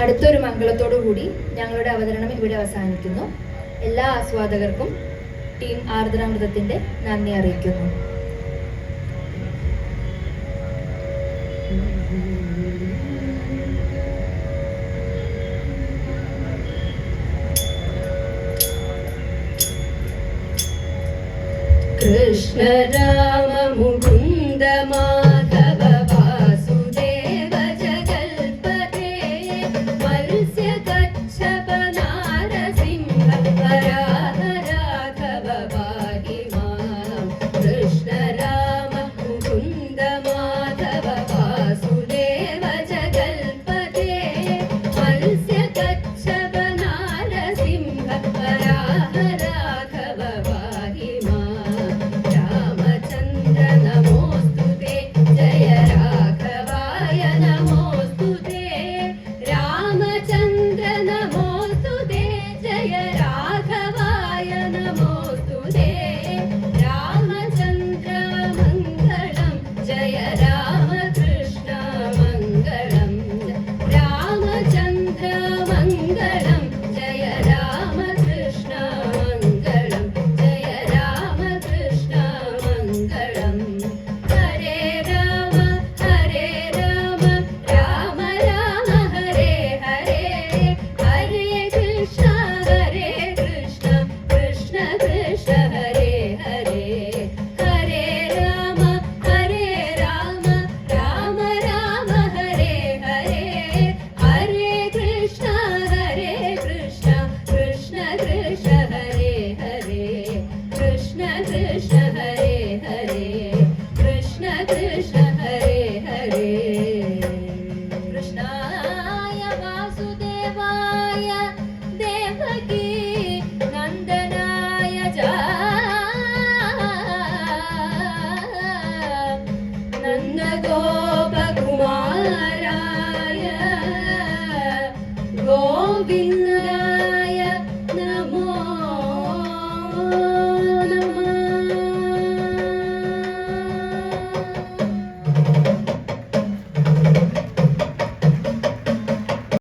അടുത്തൊരു മംഗളത്തോടു കൂടി ഞങ്ങളുടെ അവതരണം ഇവിടെ അവസാനിക്കുന്നു. എല്ലാ ആസ്വാദകർക്കും ടീം ആർദ്രാമൃതത്തിന്റെ നന്ദി അറിയിക്കുന്നു. കൃഷ്ണ രാമ മുകുന്ദ മാധവ വാസുദേവ ജഗൽപതേ മത്സ്യ കച്ഛപ നാരസിംഹ വരാഹ രാഘവ പാഹി മാം. കൃഷ്ണ രാമ മുകുന്ദ മാധവ വാസുദേവ ജഗൽപതേ മത്സ്യ കച്ഛപ നാരസിംഹ വരാഹ രാഘവ പാഹി മാം. രാമചന്ദ്ര നമോസ്തുതേ ജയ രാഘവായ നമോസ്തുതേ. രാമചന്ദ്ര നമോസ്തുതേ ജയ രാഘവായ നമോസ്തുതേ. രാമചന്ദ്ര മംഗളം ജയ രാമകൃഷ്ണ മംഗളം. രാമചന്ദ്ര മംഗളം ജയ രാമകൃഷ്ണ മംഗളം. ജയ രാമകൃഷ്ണ മംഗളം. ഹരേ രാമ രാമ രാമ ഹരേ ഹരേ. ഹരേ കൃഷ്ണ കൃഷ്ണ കൃഷ്ണ ഹരേ ഹരേ. ഹരേ രാമ രാമ രാമ ഹരേ ഹരേ. ഹരേ കൃഷ്ണ കൃഷ്ണ കൃഷ്ണ ഹരേ ഹരേ. കൃഷ്ണ കൃഷ്ണ ഹരേ ഹരേ. കൃഷ്ണ കൃഷ്ണ ഹരേ ഹരേ. കൃഷ്ണായ വാസുദേവായ ദേവകീ നന്ദനായ നന്ദഗോപകുമാരായ ഗോവിന്ദ